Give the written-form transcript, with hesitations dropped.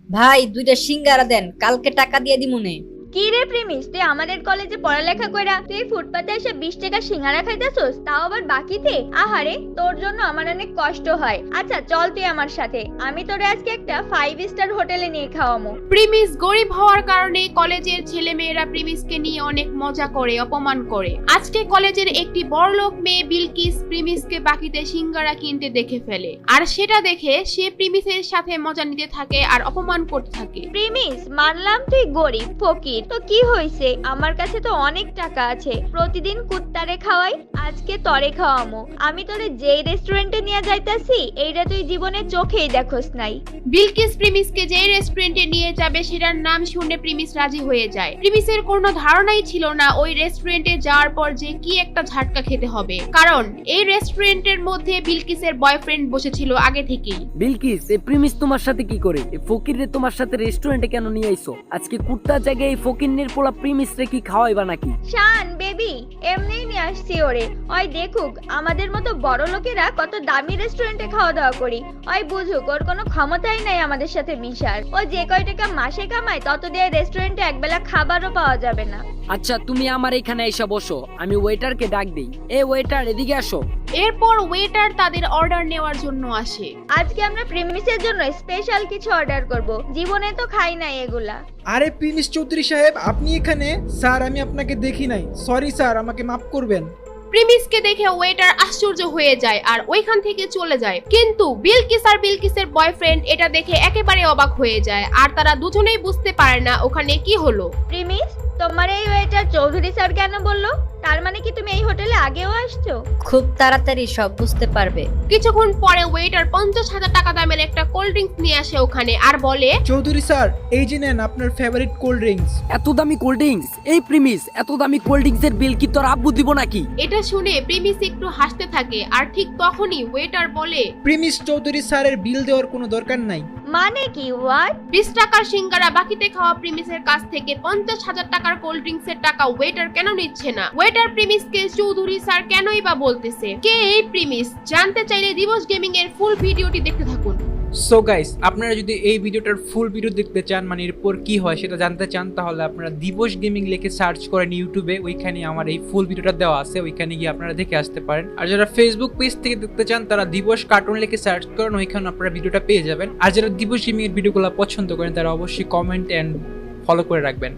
ভাই দুইটা সিঙ্গারা দেন, কালকে টাকা দিয়ে দিমুনে। কি রে প্রেমিস, তুই আমাদের কলেজে পড়ালেখা কইরা তুই ফুটপাতে এসে 20 টাকা সিঙ্গারা খাইতেছস, তাও আবার বাকিতে? আহারে, তোর জন্য আমার অনেক কষ্ট হয়। আচ্ছা চল তুই আমার সাথে, আমি তোরে আজকে একটা 5 স্টার হোটেলে নিয়ে খাওয়ামু। প্রিমিস গরিব হওয়ার কারণে কলেজের ছেলেমেয়েরা প্রিমিসকে নিয়ে অনেক মজা করে, অপমান করে। আজকে কলেজের একটি বড়লোক মেয়ে বিলকিস প্রিমিসকে বাকিতে সিঙ্গারা কিনতে দেখে ফেলে, আর সেটা দেখে সে প্রিমিসের সাথে মজা নিতে থাকে আর অপমান করতে থাকে। প্রেমিস, মানলাম তুই গরিব ফকির, তো কি হইছে, আমার কাছে তো অনেক টাকা আছে, প্রতিদিন কুত্তারে খাওয়াই, আজকে তরে খাওয়ামু। আমি তোরে যেই রেস্টুরেন্টে নিয়ে যাইতাছি এইটা তুই জীবনে চোখেই দেখোস নাই। বিলকিস প্রিমিসকে যে রেস্টুরেন্টে নিয়ে যাবে সেটার নাম শুনে প্রিমিস রাজি হয়ে যায়। প্রিমিসের কোনো ধারণাই ছিল না ওই রেস্টুরেন্টে যাওয়ার পর যে কি একটা ঝাটকা খেতে হবে, কারণ এই রেস্টুরেন্টের মধ্যে বিলকিসের বয়ফ্রেন্ড বসেছিল আগে থেকেই। বিলকিস, এই প্রিমিস তোমার সাথে কি করে? এই ফকিররে তোমার সাথে রেস্টুরেন্টে কেন নিয়ে আইছো? আজকে কুত্তার জায়গায় এই ফকিরনের পোলা প্রিমিস রে কি খাওয়াইবা নাকি? শান বেবি, এমনিই নিয়ে আসছি ওরে, ওই দেখুক আমাদের মতো বড় লোকেরা কত দামি রেস্টুরেন্টে খাওয়া দাওয়া করি, ওই বুঝুক ওর কোনো ক্ষমতাই নাই আমাদের সাথে মিশার। ও যে কয় টাকা মাসে কামায় তত দিয়ে রেস্টুরেন্টে একবেলা খাবারও পাওয়া যাবে না। আচ্ছা তুমি আমার এখানে এসে বসো, আমি ওয়েটারকে ডাক দেই। এ ওয়েটার, এদিকে আসো। এরপর ওয়েটার তাদের অর্ডার নেওয়ার জন্য আসে। আজকে আমরা প্রিমিসের জন্য স্পেশাল কিছু অর্ডার করব, জীবনে তো খাই নাই এগুলা। আরে প্রিমিস চৌধুরী সাহেব, আপনি এখানে? স্যার আমি আপনাকে দেখি নাই, সরি স্যার, আমাকে মাফ করবেন। প্রিমিসকে দেখে ওয়েটার আশ্চর্য হয়ে যায় আর ওইখান থেকে চলে যায়, কিন্তু বিলকিস আর বিলকিসের বয়ফ্রেন্ড এটা দেখে একেবারে অবাক হয়ে যায় আর তারা দুজনেই বুঝতে পারে না ওখানে কি হলো। প্রিমিস, তোমার এই ওয়েটার চৌধুরী স্যার কেন বললো? তার মানে কি তুমি এই হোটেলে আগেও আসছো? খুব তাড়াতাড়ি সব বুঝতে পারবে। কিছুক্ষণ পরে ওয়েটার 50,000 টাকা দামের একটা কোল্ড ড্রিঙ্কস নিয়ে আসে ওখানে আর বলে, চৌধুরী স্যার, এই যে নেন আপনার ফেভারিট কোল্ড ড্রিঙ্কস। এত দামি কোল্ড ড্রিঙ্কস? এই প্রিমিস, এত দামি কোল্ড ড্রিঙ্কস এর বিল কি তোর আব্বু দিব নাকি? এটা শুনে প্রিমিস একটু হাসতে থাকে আর ঠিক তখনই ওয়েটার বলে, প্রিমিস চৌধুরী স্যারের বিল দেওয়ার কোনো দরকার নাই। মানে কি? হোয়াট? 20 টাকার সিঙ্গারা বাকিতে খাওয়া প্রিমিসের কাছ থেকে 50,000 টাকার কোল্ড ড্রিঙ্কস এর টাকা ওয়েটার কেন নিচ্ছে না? ওয়েটার প্রিমিসকে চৌধুরী স্যার কেনই বা বলতেছে? কে এই প্রিমিস? জানতে চাইলে দিবস গেমিং এর ফুল ভিডিওটি দেখতে থাকুন। সো গাইস, আপনারা যদি এই ভিডিওটার ফুল ভিডিও দেখতে চান, মানে এরপর কি হয় সেটা জানতে চান, তাহলে আপনারা দিবস গেমিং লিখে সার্চ করেন ইউটিউবে, ওইখানে আমার এই ফুল ভিডিওটা দেওয়া আছে, ওইখানে গিয়ে আপনারা দেখে আসতে পারেন। আর যারা ফেসবুক পেজ থেকে দেখতে চান তারা দিবস কার্টুন লিখে সার্চ করেন, ওইখানে আপনারা ভিডিওটা পেয়ে যাবেন। আর যারা দিবস গেমিং এর ভিডিওগুলো পছন্দ করেন তারা অবশ্যই কমেন্ট এন্ড ফলো করে রাখবেন।